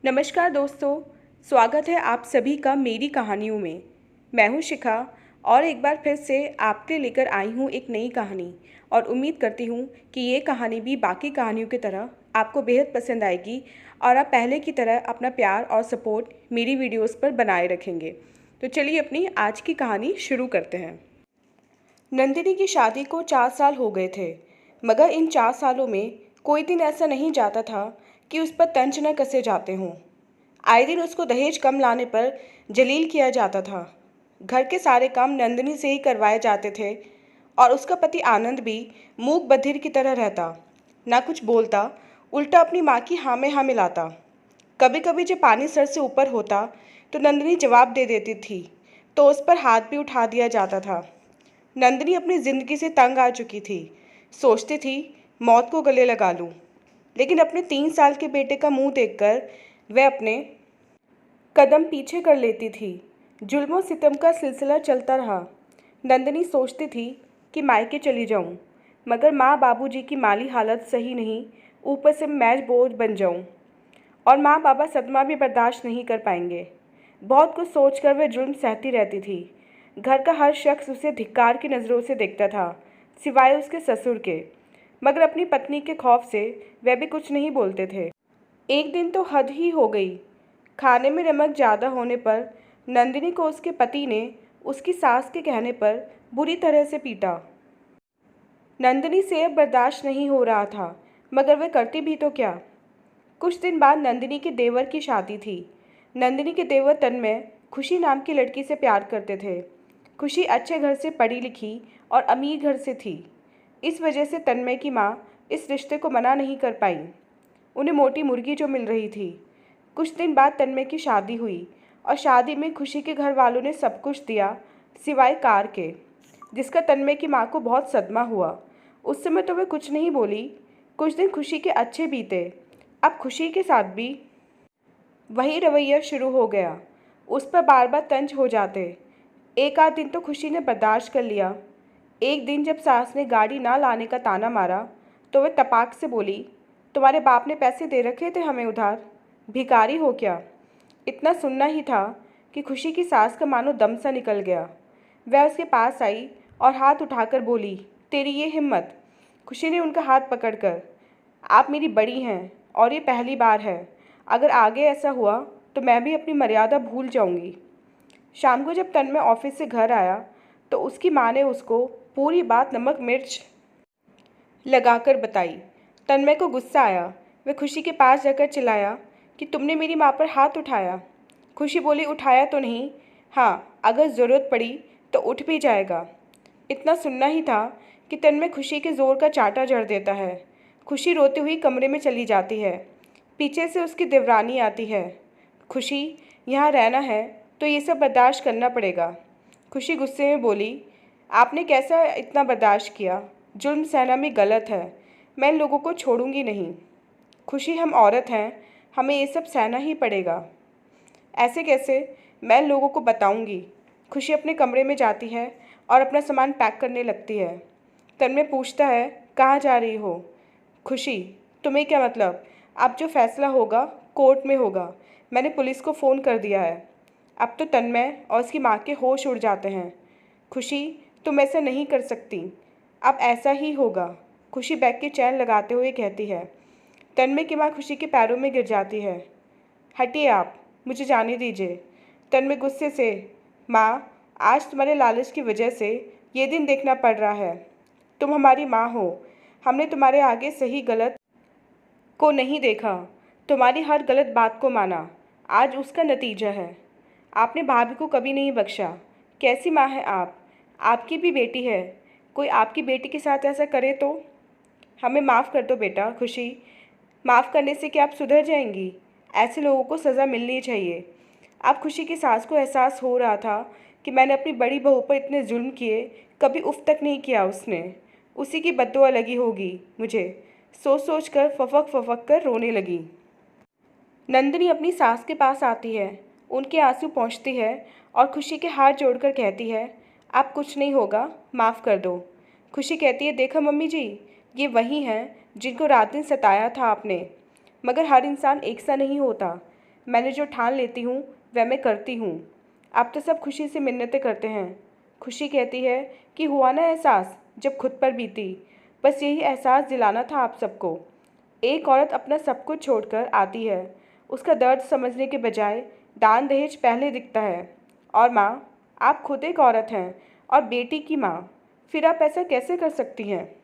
नमस्कार दोस्तों, स्वागत है आप सभी का मेरी कहानियों में। मैं हूं शिखा और एक बार फिर से आपके लेकर आई हूं एक नई कहानी और उम्मीद करती हूं कि ये कहानी भी बाकी कहानियों की तरह आपको बेहद पसंद आएगी और आप पहले की तरह अपना प्यार और सपोर्ट मेरी वीडियोस पर बनाए रखेंगे। तो चलिए अपनी आज की कहानी शुरू करते हैं। नंदिनी की शादी को 4 साल हो गए थे, मगर इन 4 सालों में कोई दिन ऐसा नहीं जाता था कि उस पर तंज न कसे जाते हों। आए दिन उसको दहेज कम लाने पर जलील किया जाता था। घर के सारे काम नंदिनी से ही करवाए जाते थे और उसका पति आनंद भी मूक बधिर की तरह रहता, ना कुछ बोलता, उल्टा अपनी माँ की हाँ में हाँ मिलाता। कभी कभी जब पानी सर से ऊपर होता तो नंदिनी जवाब दे देती थी, तो उस पर हाथ भी उठा दिया जाता था। नंदिनी अपनी जिंदगी से तंग आ चुकी थी। सोचती थी मौत को गले लगा लूं, लेकिन अपने 3 साल के बेटे का मुंह देखकर वह अपने कदम पीछे कर लेती थी। जुल्मों सितम का सिलसिला चलता रहा। नंदिनी सोचती थी कि मायके चली जाऊं, मगर माँ बाबूजी की माली हालत सही नहीं, ऊपर से मैं बोझ बन जाऊं और माँ बाबा सदमा भी बर्दाश्त नहीं कर पाएंगे। बहुत कुछ सोचकर वह जुल्म सहती रहती थी। घर का हर शख्स उसे धिक्कार की नज़रों से देखता था, सिवाय उसके ससुर के, मगर अपनी पत्नी के खौफ से वह भी कुछ नहीं बोलते थे। एक दिन तो हद ही हो गई। खाने में नमक ज़्यादा होने पर नंदिनी को उसके पति ने उसकी सास के कहने पर बुरी तरह से पीटा। नंदिनी से अब बर्दाश्त नहीं हो रहा था, मगर वह करती भी तो क्या। कुछ दिन बाद नंदिनी के देवर की शादी थी। नंदिनी के देवर तन्मय खुशी नाम की लड़की से प्यार करते थे। खुशी अच्छे घर से पढ़ी लिखी और अमीर घर से थी। इस वजह से तन्मय की माँ इस रिश्ते को मना नहीं कर पाई। उन्हें मोटी मुर्गी जो मिल रही थी। कुछ दिन बाद तन्मय की शादी हुई और शादी में खुशी के घर वालों ने सब कुछ दिया सिवाय कार के, जिसका तन्मय की माँ को बहुत सदमा हुआ। उस समय तो वह कुछ नहीं बोली। कुछ दिन खुशी के अच्छे बीते। अब खुशी के साथ भी वही रवैया शुरू हो गया। उस पर बार बार तंज हो जाते। एक आध दिन तो खुशी ने बर्दाश्त कर लिया। एक दिन जब सास ने गाड़ी ना लाने का ताना मारा तो वह तपाक से बोली, तुम्हारे बाप ने पैसे दे रखे थे हमें उधार, भिखारी हो क्या। इतना सुनना ही था कि खुशी की सास का मानो दम सा निकल गया। वह उसके पास आई और हाथ उठाकर बोली, तेरी ये हिम्मत। खुशी ने उनका हाथ पकड़कर, आप मेरी बड़ी हैं और ये पहली बार है। अगर आगे ऐसा हुआ तो मैं भी अपनी मर्यादा भूल जाऊंगी। शाम को जब तन्मय ऑफिस से घर आया तो उसकी माँ ने उसको पूरी बात नमक मिर्च लगाकर बताई। तन्मय को गुस्सा आया। वह खुशी के पास जाकर चिल्लाया कि तुमने मेरी माँ पर हाथ उठाया। खुशी बोली, उठाया तो नहीं, हाँ अगर ज़रूरत पड़ी तो उठ भी जाएगा। इतना सुनना ही था कि तन्मय खुशी के ज़ोर का चांटा जड़ देता है। खुशी रोती हुई कमरे में चली जाती है। पीछे से उसकी देवरानी आती है। खुशी, यहाँ रहना है तो ये सब बर्दाश्त करना पड़ेगा। खुशी गुस्से में बोली, आपने कैसा इतना बर्दाश्त किया। जुल्म सहना में गलत है। मैं इन लोगों को छोड़ूंगी नहीं। खुशी, हम औरत हैं, हमें ये सब सहना ही पड़ेगा। ऐसे कैसे, मैं इन लोगों को बताऊंगी। खुशी अपने कमरे में जाती है और अपना सामान पैक करने लगती है। तन्मय पूछता है, कहाँ जा रही हो। खुशी, तुम्हें क्या मतलब, अब जो फैसला होगा कोर्ट में होगा। मैंने पुलिस को फ़ोन कर दिया है। अब तो तन्मय और उसकी माँ के होश उड़ जाते हैं। खुशी, तुम ऐसा नहीं कर सकती, अब ऐसा ही होगा। खुशी बैग की चैन लगाते हुए कहती है। तन्मय की माँ खुशी के पैरों में गिर जाती है। हटिए आप, मुझे जाने दीजिए। तन्मय गुस्से से, माँ आज तुम्हारे लालच की वजह से ये दिन देखना पड़ रहा है। तुम हमारी माँ हो, हमने तुम्हारे आगे सही गलत को नहीं देखा, तुम्हारी हर गलत बात को माना, आज उसका नतीजा है। आपने भाभी को कभी नहीं बख्शा। कैसी माँ है आप, आपकी भी बेटी है, कोई आपकी बेटी के साथ ऐसा करे तो। हमें माफ़ कर दो बेटा। खुशी, माफ़ करने से क्या आप सुधर जाएंगी। ऐसे लोगों को सज़ा मिलनी चाहिए। अब खुशी की सास को एहसास हो रहा था कि मैंने अपनी बड़ी बहू पर इतने जुल्म किए, कभी उफ तक नहीं किया उसने। उसी की बद्दुआ लगी होगी मुझे। सोच सोच कर फफक फफक कर रोने लगी। नंदिनी अपनी सास के पास आती है, उनके आंसू पोंछती है और खुशी के हाथ जोड़कर कहती है, अब कुछ नहीं होगा, माफ़ कर दो। खुशी कहती है, देखो मम्मी जी, ये वही हैं जिनको रात दिन सताया था आपने। मगर हर इंसान एक सा नहीं होता। मैंने जो ठान लेती हूँ वह मैं करती हूँ। अब तो सब खुशी से मिन्नतें करते हैं। खुशी कहती है कि हुआ ना एहसास जब खुद पर बीती। बस यही एहसास दिलाना था आप सबको। एक औरत अपना सब कुछ छोड़कर आती है। उसका दर्द समझने के बजाय दान दहेज पहले दिखता है। और माँ, आप खुद एक औरत हैं और बेटी की माँ। फिर आप ऐसा कैसे कर सकती हैं?